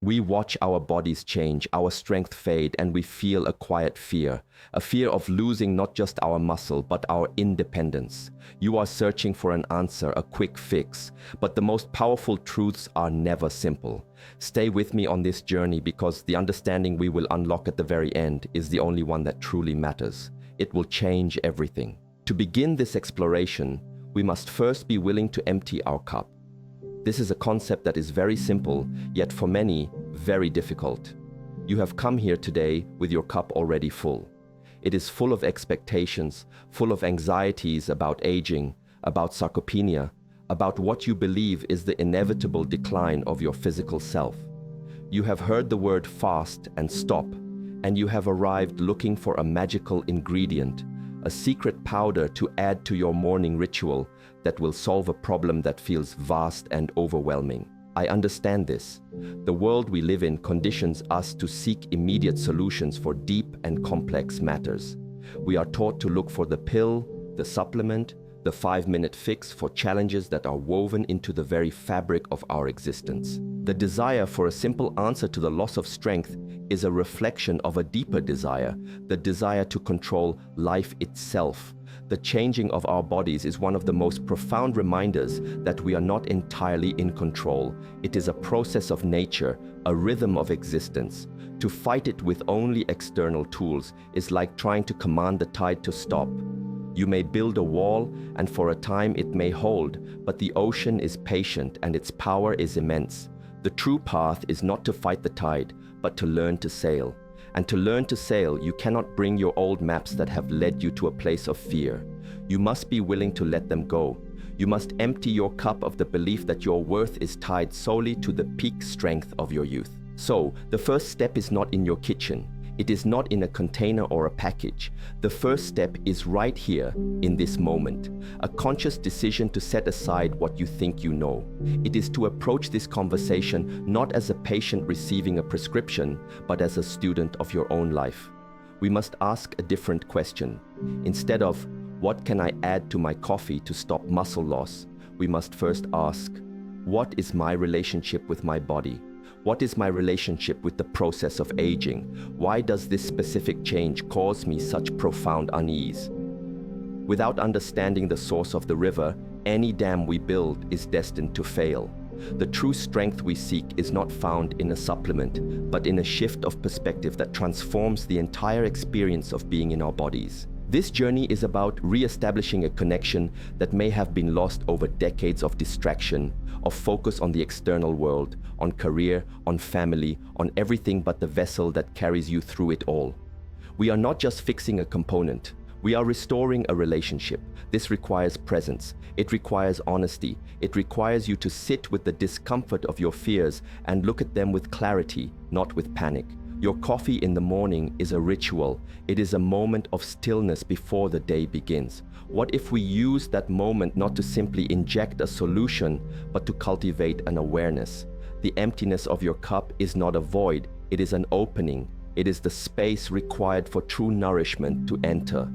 We watch our bodies change, our strength fade, and we feel a quiet fear, a fear of losing not just our muscle, but our independence. You are searching for an answer, a quick fix, but the most powerful truths are never simple. Stay with me on this journey because the understanding we will unlock at the very end is the only one that truly matters. It will change everything. To begin this exploration, we must first be willing to empty our cup. This is a concept that is very simple, yet for many, very difficult. You have come here today with your cup already full. It is full of expectations, full of anxieties about aging, about sarcopenia, about what you believe is the inevitable decline of your physical self. You have heard the word fast and stop, and you have arrived looking for a magical ingredient, a secret powder to add to your morning ritual that will solve a problem that feels vast and overwhelming. I understand this. The world we live in conditions us to seek immediate solutions for deep and complex matters. We are taught to look for the pill, the supplement, the 5-minute fix for challenges that are woven into the very fabric of our existence. The desire for a simple answer to the loss of strength is a reflection of a deeper desire, the desire to control life itself. The changing of our bodies is one of the most profound reminders that we are not entirely in control. It is a process of nature, a rhythm of existence. To fight it with only external tools is like trying to command the tide to stop. You may build a wall, and for a time it may hold, but the ocean is patient and its power is immense. The true path is not to fight the tide, but to learn to sail. And to learn to sail, you cannot bring your old maps that have led you to a place of fear. You must be willing to let them go. You must empty your cup of the belief that your worth is tied solely to the peak strength of your youth. So, the first step is not in your kitchen. It is not in a container or a package. The first step is right here, in this moment. A conscious decision to set aside what you think you know. It is to approach this conversation not as a patient receiving a prescription, but as a student of your own life. We must ask a different question. Instead of, what can I add to my coffee to stop muscle loss? We must first ask, what is my relationship with my body? What is my relationship with the process of aging? Why does this specific change cause me such profound unease? Without understanding the source of the river, any dam we build is destined to fail. The true strength we seek is not found in a supplement, but in a shift of perspective that transforms the entire experience of being in our bodies. This journey is about re-establishing a connection that may have been lost over decades of distraction, of focus on the external world, on career, on family, on everything but the vessel that carries you through it all. We are not just fixing a component. We are restoring a relationship. This requires presence. It requires honesty. It requires you to sit with the discomfort of your fears and look at them with clarity, not with panic. Your coffee in the morning is a ritual. It is a moment of stillness before the day begins. What if we use that moment not to simply inject a solution, but to cultivate an awareness? The emptiness of your cup is not a void, it is an opening. It is the space required for true nourishment to enter.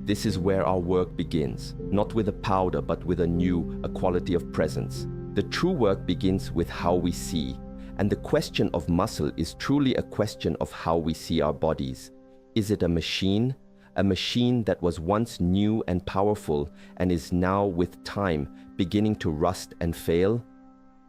This is where our work begins, not with a powder, but with a quality of presence. The true work begins with how we see. And the question of muscle is truly a question of how we see our bodies. Is it a machine? A machine that was once new and powerful and is now, with time, beginning to rust and fail?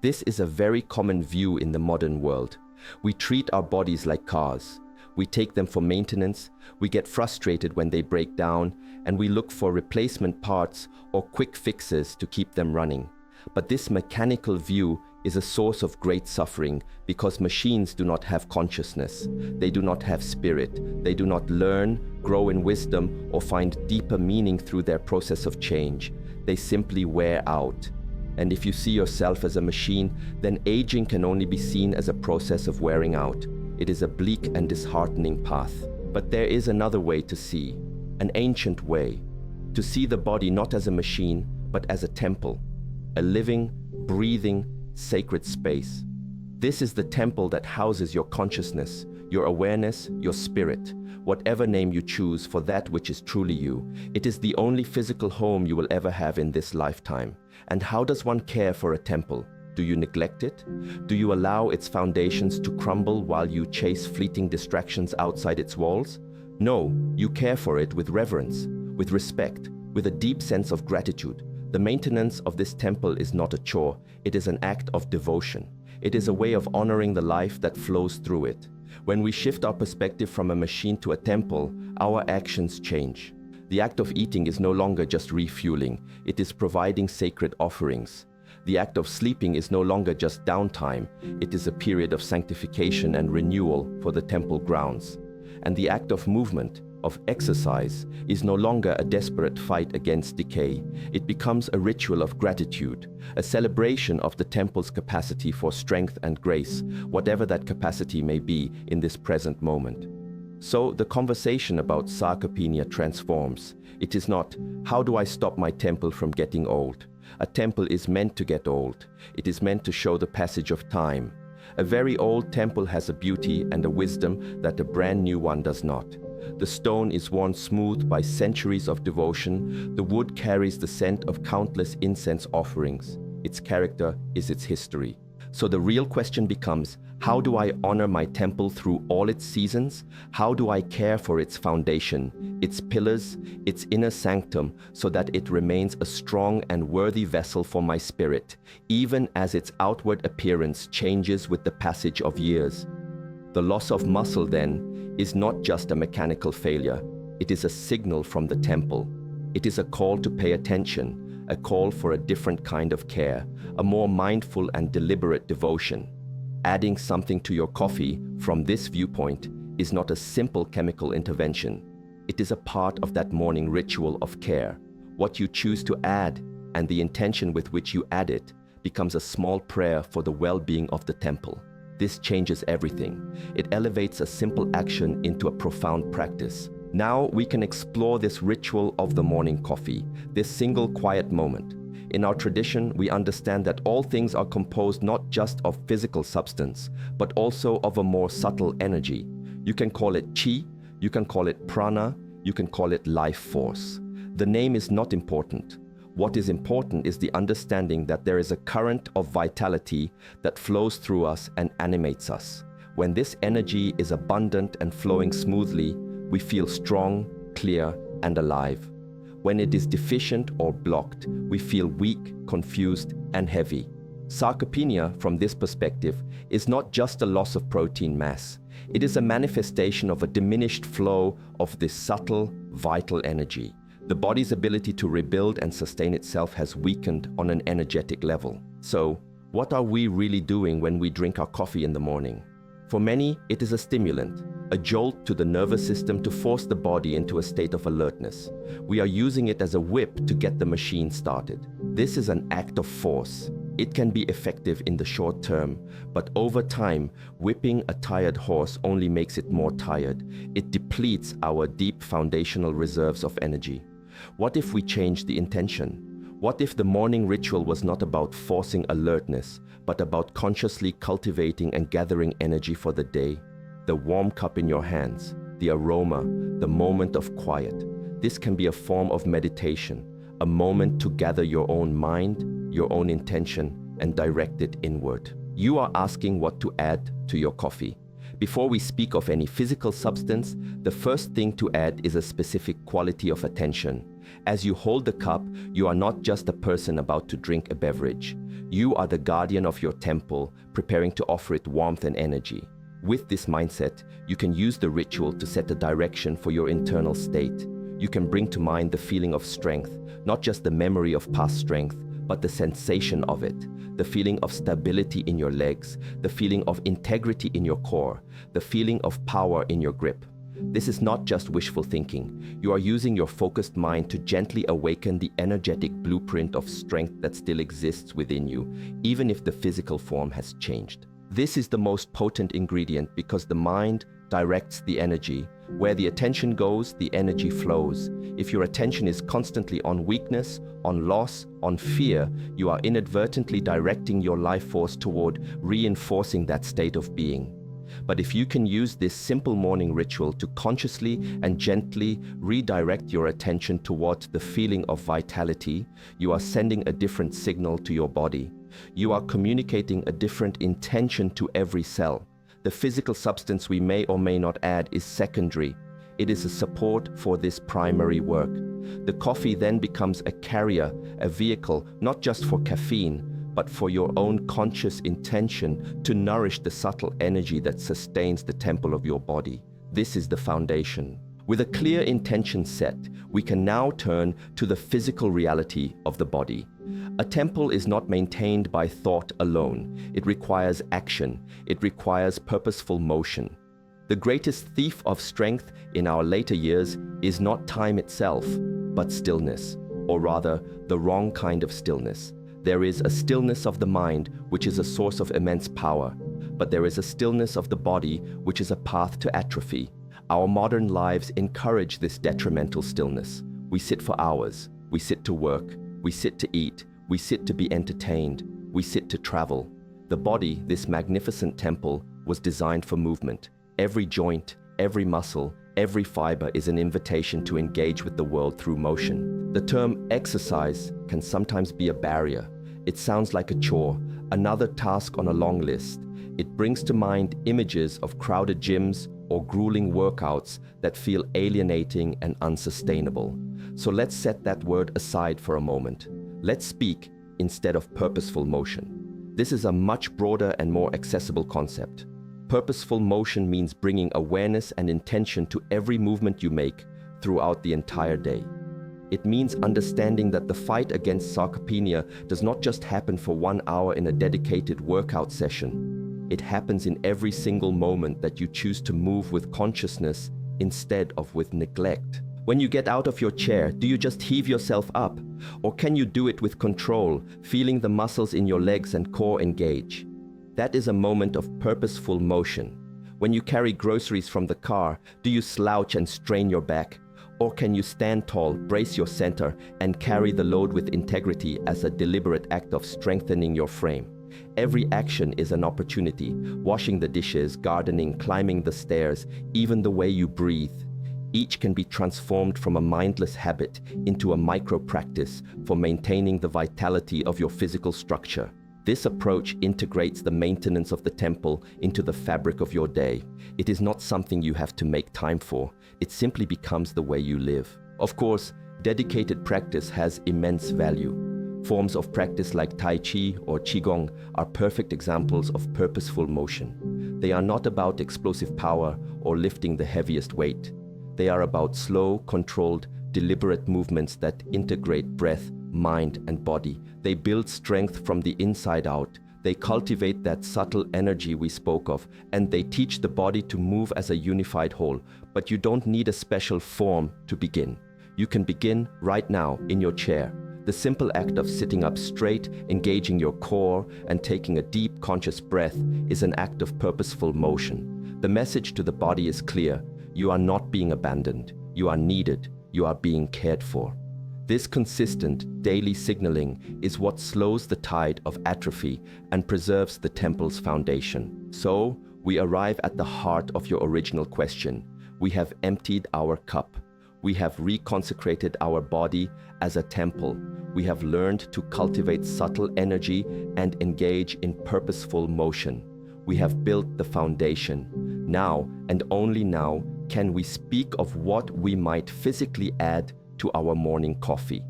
This is a very common view in the modern world. We treat our bodies like cars. We take them for maintenance, we get frustrated when they break down, and we look for replacement parts or quick fixes to keep them running. But this mechanical view is a source of great suffering because machines do not have consciousness. They do not have spirit. They do not learn, grow in wisdom, or find deeper meaning through their process of change. They simply wear out. And if you see yourself as a machine, then aging can only be seen as a process of wearing out. It is a bleak and disheartening path. But there is another way to see, an ancient way, to see the body not as a machine, but as a temple, a living, breathing, sacred space. This is the temple that houses your consciousness, your awareness, your spirit, whatever name you choose for that which is truly you. It is the only physical home you will ever have in this lifetime. And how does one care for a temple? Do you neglect it? Do you allow its foundations to crumble while you chase fleeting distractions outside its walls? No, you care for it with reverence, with respect, with a deep sense of gratitude. The maintenance of this temple is not a chore, it is an act of devotion. It is a way of honoring the life that flows through it. When we shift our perspective from a machine to a temple, our actions change. The act of eating is no longer just refueling, it is providing sacred offerings. The act of sleeping is no longer just downtime, it is a period of sanctification and renewal for the temple grounds. And the act of movement, of exercise, is no longer a desperate fight against decay. It becomes a ritual of gratitude, a celebration of the temple's capacity for strength and grace, whatever that capacity may be in this present moment. So the conversation about sarcopenia transforms. It is not, how do I stop my temple from getting old? A temple is meant to get old. It is meant to show the passage of time. A very old temple has a beauty and a wisdom that a brand new one does not. The stone is worn smooth by centuries of devotion. The wood carries the scent of countless incense offerings. Its character is its history. So the real question becomes, how do I honor my temple through all its seasons? How do I care for its foundation, its pillars, its inner sanctum, so that it remains a strong and worthy vessel for my spirit, even as its outward appearance changes with the passage of years? The loss of muscle, then, is not just a mechanical failure. It is a signal from the temple. It is a call to pay attention, a call for a different kind of care, a more mindful and deliberate devotion. Adding something to your coffee, from this viewpoint, is not a simple chemical intervention. It is a part of that morning ritual of care. What you choose to add, and the intention with which you add it, becomes a small prayer for the well-being of the temple. This changes everything. It elevates a simple action into a profound practice. Now we can explore this ritual of the morning coffee, this single quiet moment. In our tradition, we understand that all things are composed not just of physical substance, but also of a more subtle energy. You can call it chi, you can call it prana, you can call it life force. The name is not important. What is important is the understanding that there is a current of vitality that flows through us and animates us. When this energy is abundant and flowing smoothly, we feel strong, clear, and alive. When it is deficient or blocked, we feel weak, confused, and heavy. Sarcopenia, from this perspective, is not just a loss of protein mass. It is a manifestation of a diminished flow of this subtle, vital energy. The body's ability to rebuild and sustain itself has weakened on an energetic level. So, what are we really doing when we drink our coffee in the morning? For many, it is a stimulant, a jolt to the nervous system to force the body into a state of alertness. We are using it as a whip to get the machine started. This is an act of force. It can be effective in the short term, but over time, whipping a tired horse only makes it more tired. It depletes our deep foundational reserves of energy. What if we change the intention? What if the morning ritual was not about forcing alertness, but about consciously cultivating and gathering energy for the day? The warm cup in your hands, the aroma, the moment of quiet. This can be a form of meditation, a moment to gather your own mind, your own intention, and direct it inward. You are asking what to add to your coffee. Before we speak of any physical substance, the first thing to add is a specific quality of attention. As you hold the cup, you are not just a person about to drink a beverage. You are the guardian of your temple, preparing to offer it warmth and energy. With this mindset, you can use the ritual to set a direction for your internal state. You can bring to mind the feeling of strength, not just the memory of past strength, but the sensation of it, the feeling of stability in your legs, the feeling of integrity in your core, the feeling of power in your grip. This is not just wishful thinking. You are using your focused mind to gently awaken the energetic blueprint of strength that still exists within you, even if the physical form has changed. This is the most potent ingredient because the mind directs the energy. Where the attention goes, the energy flows. If your attention is constantly on weakness, on loss, on fear, you are inadvertently directing your life force toward reinforcing that state of being. But if you can use this simple morning ritual to consciously and gently redirect your attention toward the feeling of vitality, you are sending a different signal to your body. You are communicating a different intention to every cell. The physical substance we may or may not add is secondary. It is a support for this primary work. The coffee then becomes a carrier, a vehicle, not just for caffeine, but for your own conscious intention to nourish the subtle energy that sustains the temple of your body. This is the foundation. With a clear intention set, we can now turn to the physical reality of the body. A temple is not maintained by thought alone. It requires action. It requires purposeful motion. The greatest thief of strength in our later years is not time itself, but stillness, or rather, the wrong kind of stillness. There is a stillness of the mind, which is a source of immense power, but there is a stillness of the body, which is a path to atrophy. Our modern lives encourage this detrimental stillness. We sit for hours. We sit to work. We sit to eat. We sit to be entertained. We sit to travel. The body, this magnificent temple, was designed for movement. Every joint, every muscle, every fiber is an invitation to engage with the world through motion. The term exercise can sometimes be a barrier. It sounds like a chore, another task on a long list. It brings to mind images of crowded gyms or grueling workouts that feel alienating and unsustainable. So let's set that word aside for a moment. Let's speak instead of purposeful motion. This is a much broader and more accessible concept. Purposeful motion means bringing awareness and intention to every movement you make throughout the entire day. It means understanding that the fight against sarcopenia does not just happen for 1 hour in a dedicated workout session. It happens in every single moment that you choose to move with consciousness instead of with neglect. When you get out of your chair, do you just heave yourself up? Or can you do it with control, feeling the muscles in your legs and core engage? That is a moment of purposeful motion. When you carry groceries from the car, do you slouch and strain your back? Or can you stand tall, brace your center, and carry the load with integrity as a deliberate act of strengthening your frame? Every action is an opportunity. Washing the dishes, gardening, climbing the stairs, even the way you breathe. Each can be transformed from a mindless habit into a micro-practice for maintaining the vitality of your physical structure. This approach integrates the maintenance of the temple into the fabric of your day. It is not something you have to make time for. It simply becomes the way you live. Of course, dedicated practice has immense value. Forms of practice like Tai Chi or Qigong are perfect examples of purposeful motion. They are not about explosive power or lifting the heaviest weight. They are about slow, controlled, deliberate movements that integrate breath, mind, and body. They build strength from the inside out. They cultivate that subtle energy we spoke of, and they teach the body to move as a unified whole. But you don't need a special form to begin. You can begin right now in your chair. The simple act of sitting up straight, engaging your core, and taking a deep conscious breath is an act of purposeful motion. The message to the body is clear. You are not being abandoned. You are needed. You are being cared for. This consistent, daily signaling is what slows the tide of atrophy and preserves the temple's foundation. So, we arrive at the heart of your original question. We have emptied our cup. We have reconsecrated our body as a temple. We have learned to cultivate subtle energy and engage in purposeful motion. We have built the foundation. Now, and only now, can we speak of what we might physically add to our morning coffee.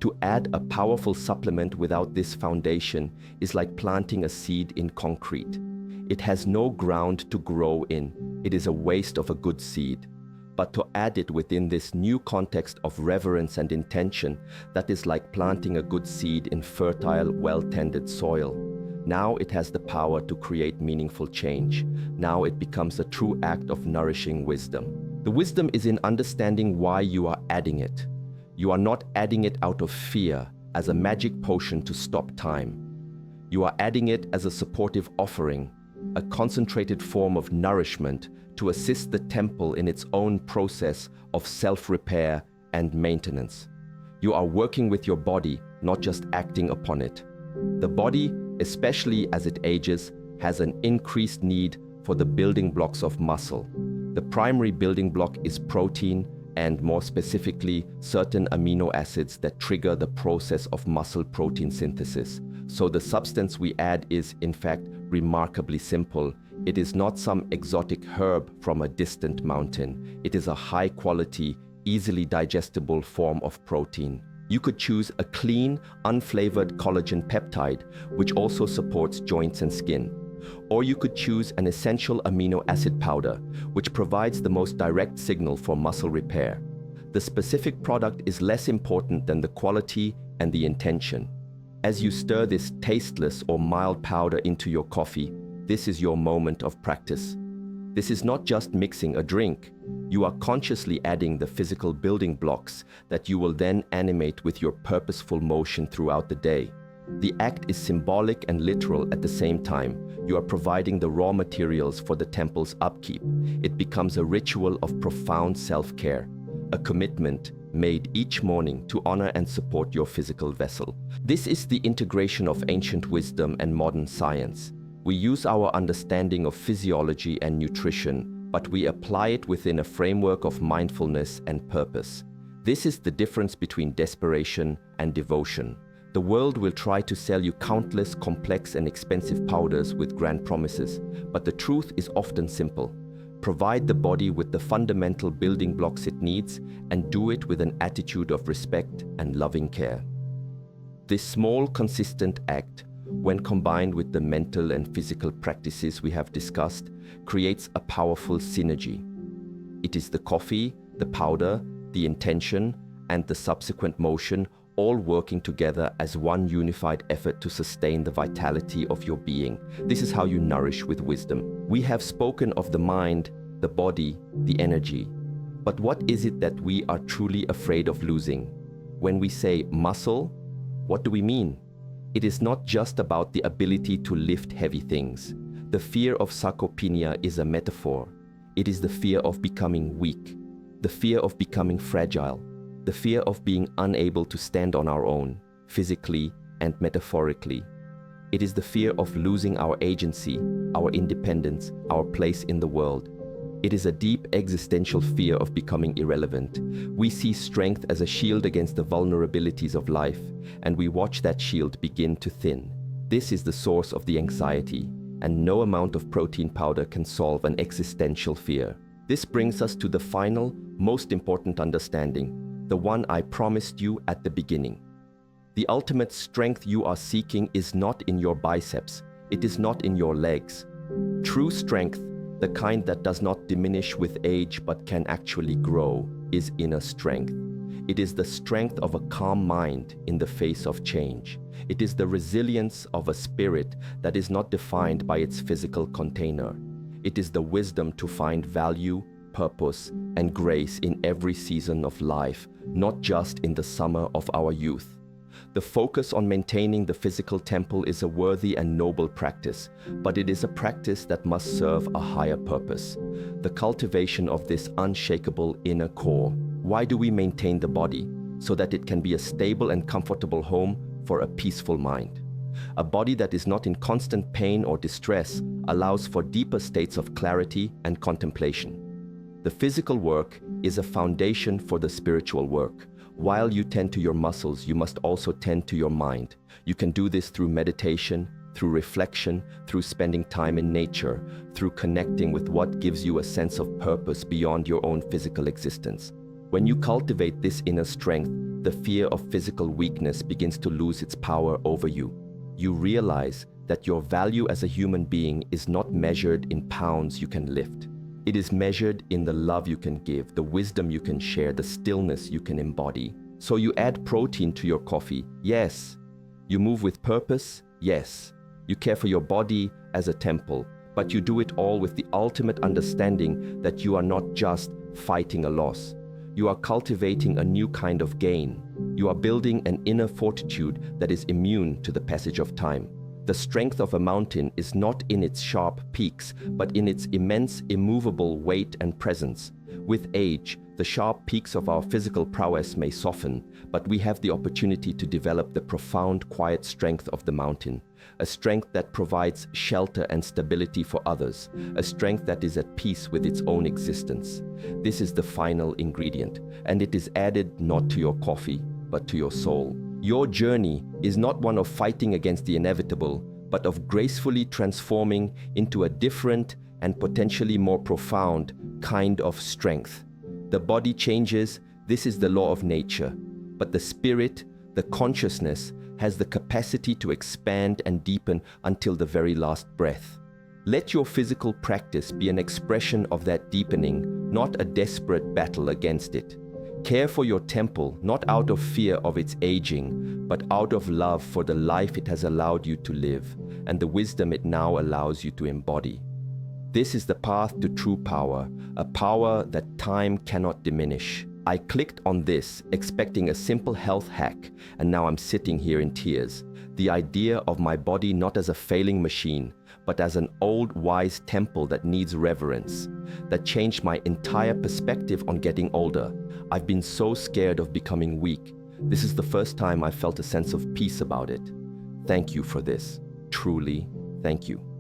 To add a powerful supplement without this foundation is like planting a seed in concrete. It has no ground to grow in. It is a waste of a good seed. But to add it within this new context of reverence and intention, that is like planting a good seed in fertile, well-tended soil. Now it has the power to create meaningful change. Now it becomes a true act of nourishing wisdom. The wisdom is in understanding why you are adding it. You are not adding it out of fear, as a magic potion to stop time. You are adding it as a supportive offering, a concentrated form of nourishment to assist the temple in its own process of self-repair and maintenance. You are working with your body, not just acting upon it. The body, especially as it ages, has an increased need for the building blocks of muscle. The primary building block is protein, and more specifically, certain amino acids that trigger the process of muscle protein synthesis. So the substance we add is, in fact, remarkably simple. It is not some exotic herb from a distant mountain. It is a high-quality, easily digestible form of protein. You could choose a clean, unflavored collagen peptide, which also supports joints and skin. Or you could choose an essential amino acid powder, which provides the most direct signal for muscle repair. The specific product is less important than the quality and the intention. As you stir this tasteless or mild powder into your coffee, this is your moment of practice. This is not just mixing a drink. You are consciously adding the physical building blocks that you will then animate with your purposeful motion throughout the day. The act is symbolic and literal at the same time. You are providing the raw materials for the temple's upkeep. It becomes a ritual of profound self-care, a commitment made each morning to honor and support your physical vessel. This is the integration of ancient wisdom and modern science. We use our understanding of physiology and nutrition, but we apply it within a framework of mindfulness and purpose. This is the difference between desperation and devotion. The world will try to sell you countless complex and expensive powders with grand promises, but the truth is often simple. Provide the body with the fundamental building blocks it needs and do it with an attitude of respect and loving care. This small, consistent act, when combined with the mental and physical practices we have discussed, creates a powerful synergy. It is the coffee, the powder, the intention, and the subsequent motion all working together as one unified effort to sustain the vitality of your being. This is how you nourish with wisdom. We have spoken of the mind, the body, the energy. But what is it that we are truly afraid of losing? When we say muscle, what do we mean? It is not just about the ability to lift heavy things. The fear of sarcopenia is a metaphor. It is the fear of becoming weak, the fear of becoming fragile, the fear of being unable to stand on our own, physically and metaphorically. It is the fear of losing our agency, our independence, our place in the world. It is a deep existential fear of becoming irrelevant. We see strength as a shield against the vulnerabilities of life, and we watch that shield begin to thin. This is the source of the anxiety, and no amount of protein powder can solve an existential fear. This brings us to the final, most important understanding, the one I promised you at the beginning. The ultimate strength you are seeking is not in your biceps. It is not in your legs. True strength, the kind that does not diminish with age but can actually grow, is inner strength. It is the strength of a calm mind in the face of change. It is the resilience of a spirit that is not defined by its physical container. It is the wisdom to find value, purpose, and grace in every season of life, not just in the summer of our youth. The focus on maintaining the physical temple is a worthy and noble practice, but it is a practice that must serve a higher purpose, the cultivation of this unshakable inner core. Why do we maintain the body? So that it can be a stable and comfortable home for a peaceful mind. A body that is not in constant pain or distress allows for deeper states of clarity and contemplation. The physical work is a foundation for the spiritual work. While you tend to your muscles, you must also tend to your mind. You can do this through meditation, through reflection, through spending time in nature, through connecting with what gives you a sense of purpose beyond your own physical existence. When you cultivate this inner strength, the fear of physical weakness begins to lose its power over you. You realize that your value as a human being is not measured in pounds you can lift. It is measured in the love you can give, the wisdom you can share, the stillness you can embody. So you add protein to your coffee, yes. You move with purpose, yes. You care for your body as a temple, but you do it all with the ultimate understanding that you are not just fighting a loss. You are cultivating a new kind of gain. You are building an inner fortitude that is immune to the passage of time. The strength of a mountain is not in its sharp peaks, but in its immense, immovable weight and presence. With age, the sharp peaks of our physical prowess may soften, but we have the opportunity to develop the profound, quiet strength of the mountain, a strength that provides shelter and stability for others, a strength that is at peace with its own existence. This is the final ingredient, and it is added not to your coffee, but to your soul. Your journey is not one of fighting against the inevitable, but of gracefully transforming into a different and potentially more profound kind of strength. The body changes, this is the law of nature, but the spirit, the consciousness, has the capacity to expand and deepen until the very last breath. Let your physical practice be an expression of that deepening, not a desperate battle against it. Care for your temple, not out of fear of its aging, but out of love for the life it has allowed you to live and the wisdom it now allows you to embody. This is the path to true power, a power that time cannot diminish. I clicked on this, expecting a simple health hack, and now I'm sitting here in tears. The idea of my body not as a failing machine, but as an old, wise temple that needs reverence. That changed my entire perspective on getting older. I've been so scared of becoming weak. This is the first time I felt a sense of peace about it. Thank you for this. Truly, thank you.